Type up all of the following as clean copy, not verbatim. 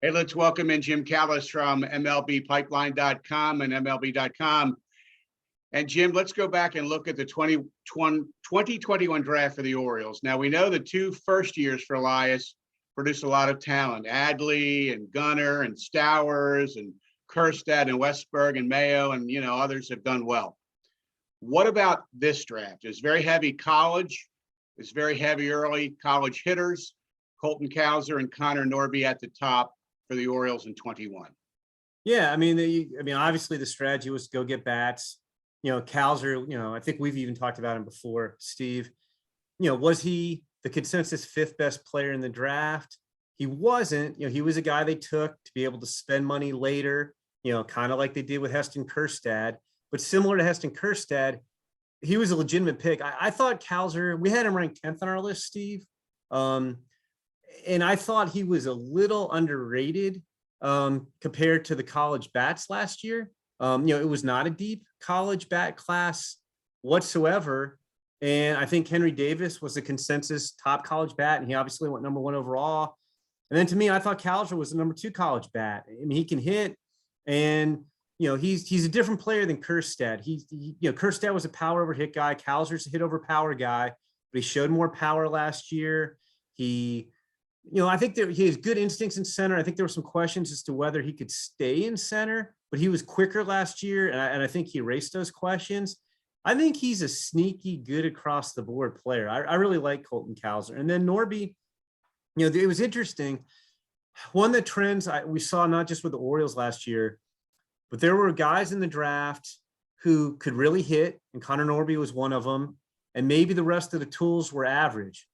Hey, let's welcome in Jim Callis from MLBpipeline.com and MLB.com. And Jim, let's go back and look at the 2021 draft for the Orioles. Now, we know the two first years for Elias produced a lot of talent. Adley and Gunnar and Stowers and Kerstad and Westberg and Mayo and, others have done well. What about this draft? It's very heavy college. It's very heavy early college hitters. Colton Cowser and Connor Norby at the top for the Orioles in 21. Yeah, obviously the strategy was to go get bats. Cowser, I think we've even talked about him before, Steve. Was he the consensus fifth best player in the draft? He wasn't. He was a guy they took to be able to spend money later, kind of like they did with Heston Kjerstad. But similar to Heston Kjerstad, he was a legitimate pick. I thought Cowser, we had him ranked 10th on our list, Steve. And I thought he was a little underrated compared to the college bats last year. It was not a deep college bat class whatsoever. And I think Henry Davis was the consensus top college bat, and he obviously went number 1 overall. And then to me, I thought Cowser was the number 2 college bat. I mean, he can hit, and he's a different player than Kjerstad. Kjerstad was a power over hit guy. Cowser's a hit over power guy, but he showed more power last year. I think that he has good instincts in center. I think there were some questions as to whether he could stay in center, but he was quicker last year, and I think he erased those questions. I think he's a sneaky, good across the board player. I really like Colton Cowser. And then Norby, it was interesting. One of the trends we saw not just with the Orioles last year, but there were guys in the draft who could really hit, and Connor Norby was one of them. And maybe the rest of the tools were average.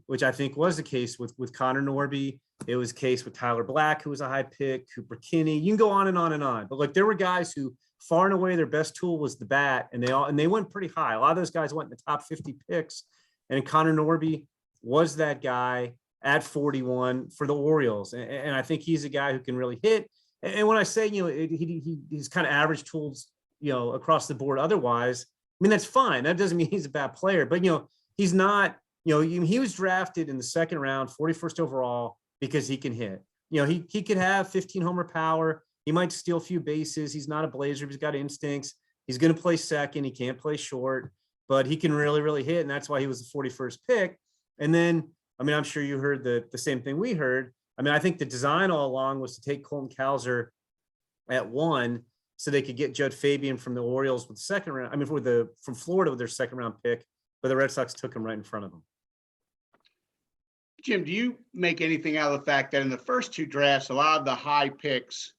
Which I think was the case with Connor Norby. It was the case with Tyler Black, who was a high pick, Cooper Kinney. You can go on and on and on. But there were guys who far and away their best tool was the bat, and they went pretty high. A lot of those guys went in the top 50 picks, and Connor Norby was that guy at 41 for the Orioles. And I think he's a guy who can really hit. And when I say he's kind of average tools across the board otherwise, that's fine. That doesn't mean he's a bad player, but he's not. He was drafted in the second round, 41st overall, because he can hit. He could have 15 homer power. He might steal a few bases. He's not a blazer. He's got instincts. He's going to play second. He can't play short, but he can really, really hit. And that's why he was the 41st pick. And then, I'm sure you heard the same thing we heard. I think the design all along was to take Colton Cowser at 1 so they could get Judd Fabian from the Orioles with the second round. From Florida with their second round pick, but the Red Sox took him right in front of them. Jim, do you make anything out of the fact that in the first 2 drafts, a lot of the high picks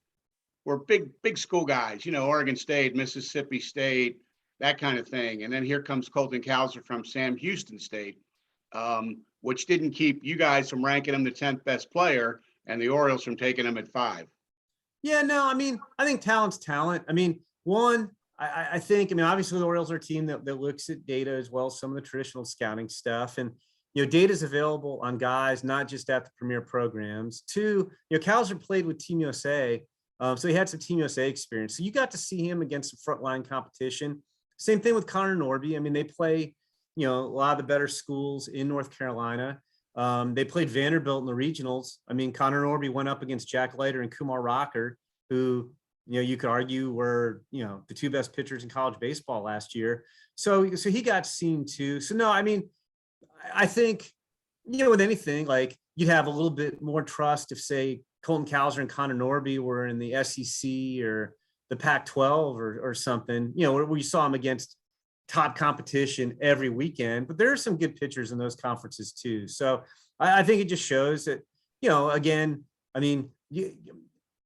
were big school guys, Oregon State, Mississippi State, that kind of thing. And then here comes Colton Cowser from Sam Houston State, which didn't keep you guys from ranking him the 10th best player and the Orioles from taking him at 5. Yeah, no, I think talent's talent. I think obviously the Orioles are a team that looks at data as well as some of the traditional scouting stuff. And data is available on guys, not just at the premier programs. 2, Cowser played with Team USA, so he had some Team USA experience. So you got to see him against some frontline competition. Same thing with Connor Norby. They play, a lot of the better schools in North Carolina. They played Vanderbilt in the regionals. Connor Norby went up against Jack Leiter and Kumar Rocker, who, you could argue were, the 2 best pitchers in college baseball last year. So he got seen too. So no, I think, with anything, you'd have a little bit more trust if, say, Colton Cowser and Connor Norby were in the SEC or the Pac-12 or something, where you saw them against top competition every weekend. But there are some good pitchers in those conferences too. So I think it just shows that, again, if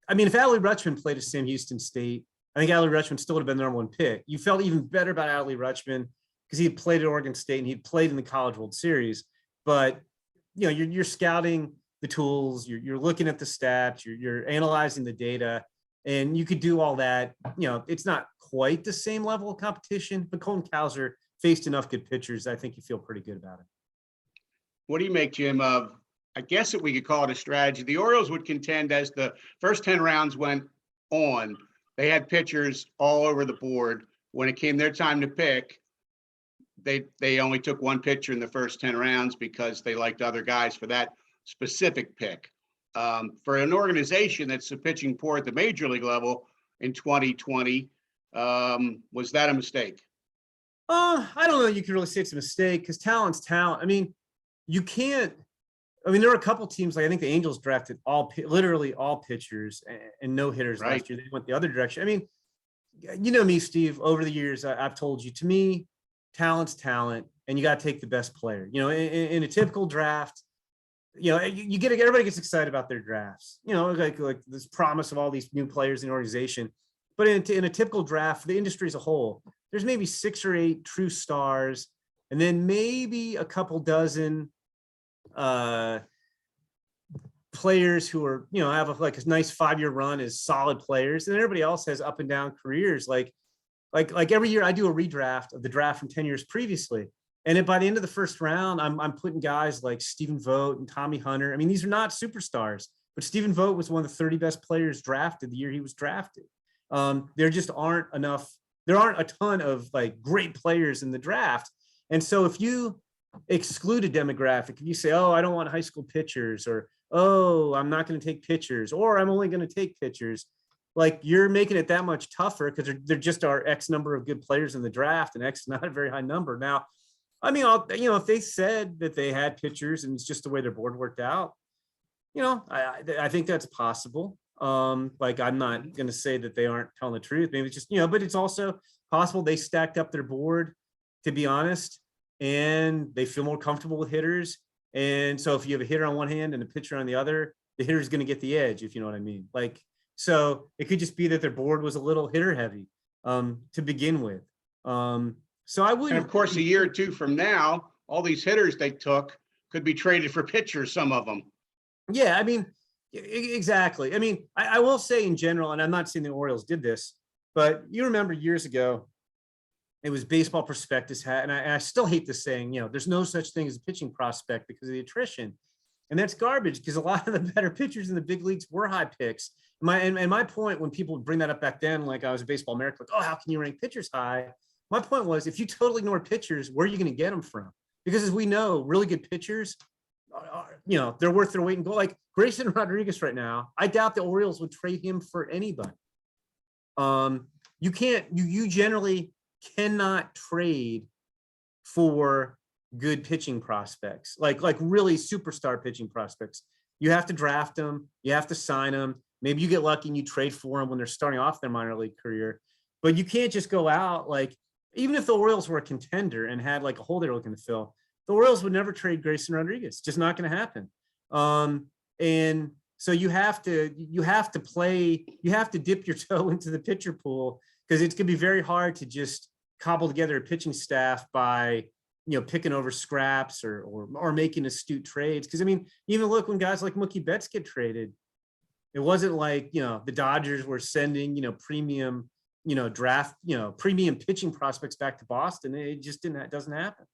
Adley Rutschman played at Sam Houston State, I think Adley Rutschman still would have been the number 1 pick. You felt even better about Adley Rutschman because he had played at Oregon State and he'd played in the College World Series. But you're scouting the tools, you're looking at the stats, you're analyzing the data, and you could do all that. It's not quite the same level of competition, but Colton Cowser faced enough good pitchers. I think you feel pretty good about it. What do you make, Jim, of, I guess that we could call it a strategy? The Orioles would contend as the first 10 rounds went on, they had pitchers all over the board. When it came their time to pick, they only took 1 pitcher in the first 10 rounds because they liked other guys for that specific pick. For an organization that's pitching poor at the major league level in 2020, was that a mistake? I don't know. You can really say it's a mistake because talent's talent. I mean, you can't. I mean, there are a couple teams like I think the Angels drafted literally all pitchers and no hitters Right. last year. They went the other direction. I mean, you know me, Steve. Over the years, I've told you. To me, talent's talent, and you got to take the best player. You know, in a typical draft, you know, you get everybody gets excited about their drafts. You know, like this promise of all these new players in the organization. But in a typical draft, the industry as a whole, there's maybe 6 or 8 true stars, and then maybe a couple dozen players who are, you know, have like a nice 5-year run as solid players, and everybody else has up and down careers. Like every year I do a redraft of the draft from 10 years previously. And then by the end of the first round, I'm putting guys like Stephen Vogt and Tommy Hunter. I mean, these are not superstars, but Stephen Vogt was one of the 30 best players drafted the year he was drafted. There just aren't enough. There aren't a ton of like great players in the draft. And so if you exclude a demographic, if you say, oh, I don't want high school pitchers, or, oh, I'm not going to take pitchers, or I'm only going to take pitchers, like you're making it that much tougher because there just are X number of good players in the draft and X is not a very high number. Now, I mean, you know, if they said that they had pitchers and it's just the way their board worked out, you know, I think that's possible. Like I'm not going to say that they aren't telling the truth. Maybe it's just, you know, but it's also possible they stacked up their board, to be honest, and they feel more comfortable with hitters. And so if you have a hitter on one hand and a pitcher on the other, the hitter's going to get the edge, if you know what I mean. Like, so it could just be that their board was a little hitter heavy to begin with. So I wouldn't. And of course, a year or two from now, all these hitters they took could be traded for pitchers, some of them. Yeah, I mean, exactly. I mean, I will say in general, and I'm not saying the Orioles did this, but you remember years ago, it was Baseball Prospectus hat, and I still hate this saying, you know, there's no such thing as a pitching prospect because of the attrition. And that's garbage because a lot of the better pitchers in the big leagues were high picks. My point when people would bring that up back then, like I was a Baseball America, like, oh, how can you rank pitchers high? My point was, if you totally ignore pitchers, where are you going to get them from? Because as we know, really good pitchers, you know, they're worth their weight in gold. Like Grayson Rodriguez right now, I doubt the Orioles would trade him for anybody. You generally cannot trade for good pitching prospects, like really superstar pitching prospects. You have to draft them, you have to sign them. Maybe you get lucky and you trade for them when they're starting off their minor league career, but you can't just go out like, even if the Orioles were a contender and had like a hole they're looking to fill, the Orioles would never trade Grayson Rodriguez. It's just not going to happen. And so you have to dip your toe into the pitcher pool because it's going to be very hard to just cobble together a pitching staff by, you know, picking over scraps or making astute trades. Because I mean, even look when guys like Mookie Betts get traded, it wasn't like, you know, the Dodgers were sending, you know, premium, you know, draft, you know, premium pitching prospects back to Boston. It just doesn't happen.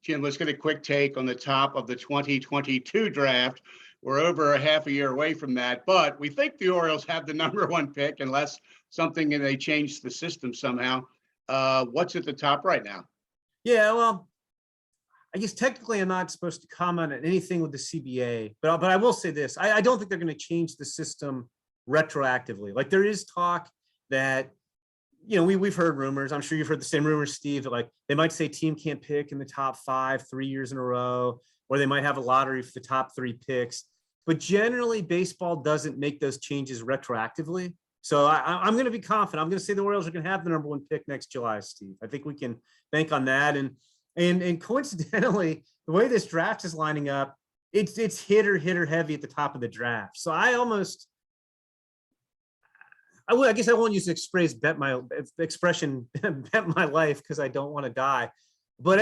Jim, let's get a quick take on the top of the 2022 draft. We're over a half a year away from that, but we think the Orioles have the #1 pick unless something and they change the system somehow. What's at the top right now? Yeah, well, I guess technically I'm not supposed to comment on anything with the CBA, but I will say this. I don't think they're going to change the system retroactively. Like there is talk that, you know, we've heard rumors. I'm sure you've heard the same rumors, Steve, that like they might say team can't pick in the top 5 3 years in a row, or they might have a lottery for the top 3 picks. But generally, baseball doesn't make those changes retroactively. So I'm going to be confident. I'm going to say the Orioles are going to have the #1 pick next July, Steve. I think we can bank on that. And coincidentally, the way this draft is lining up, it's hitter heavy at the top of the draft. So I guess I won't use the expression bet my life because I don't want to die. But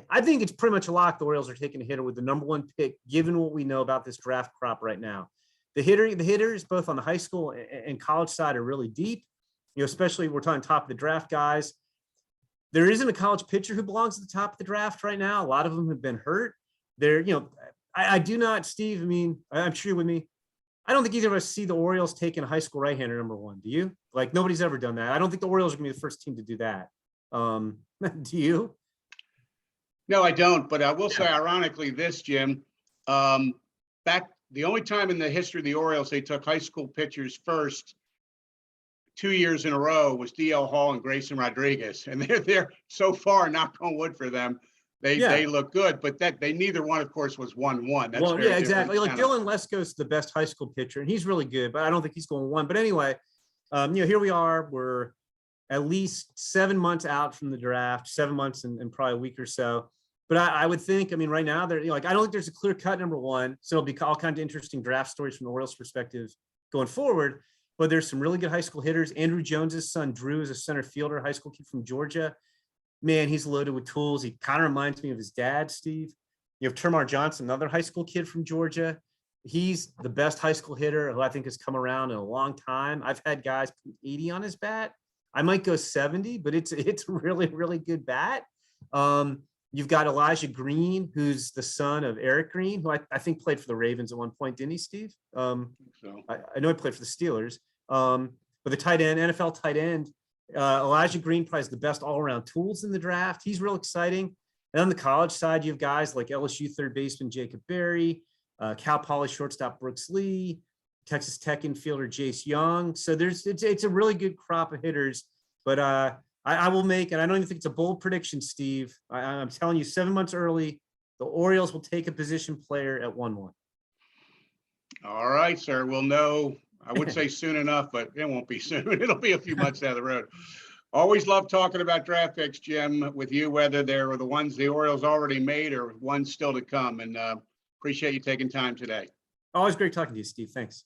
I think it's pretty much a lock. The Orioles are taking a hitter with the #1 pick, given what we know about this draft crop right now. The hitters, both on the high school and college side, are really deep. You know, especially we're talking top of the draft guys. There isn't a college pitcher who belongs at the top of the draft right now. A lot of them have been hurt. You know, I do not, Steve. I mean, I'm sure you're with me. I don't think either of us see the Orioles taking a high school right-hander #1. Do you? Like nobody's ever done that. I don't think the Orioles are going to be the first team to do that. Do you? No, I don't. But I will say, ironically, this, Jim, back the only time in the history of the Orioles they took high school pitchers first 2 years in a row was DL Hall and Grayson Rodriguez, and they're so far, knock on wood for them, they look good, but that they neither one, of course, was 1-1. That's Well, very yeah, exactly. Like different Dylan Lesko's the best high school pitcher, and he's really good, but I don't think he's going 1. But anyway, here we are. We're at least 7 months out from the draft, 7 months and probably a week or so. But I would think, I mean, right now, they're like, I don't think there's a clear cut number 1. So it'll be all kinds of interesting draft stories from the Orioles' perspective going forward. But there's some really good high school hitters. Andrew Jones's son, Drew, is a center fielder, high school kid from Georgia. Man, he's loaded with tools. He kind of reminds me of his dad, Steve. You have Termar Johnson, another high school kid from Georgia. He's the best high school hitter who I think has come around in a long time. I've had guys put 80 on his bat. I might go 70, but it's really, really good bat. You've got Elijah Green, who's the son of Eric Green, who I think played for the Ravens at one point, didn't he, Steve? I know he played for the Steelers. But the tight end, NFL tight end, Elijah Green probably has the best all-around tools in the draft. He's real exciting. And on the college side, you have guys like LSU third baseman Jacob Berry, Cal Poly shortstop Brooks Lee, Texas Tech infielder Jace Young. So it's a really good crop of hitters. But I will make, and I don't even think it's a bold prediction, Steve. I'm telling you, 7 months early, the Orioles will take a position player at 1-1. All right, sir. We'll know. I would say soon enough, but it won't be soon. It'll be a few months down the road. Always love talking about draft picks, Jim, with you, whether they're the ones the Orioles already made or ones still to come. And appreciate you taking time today. Always great talking to you, Steve. Thanks.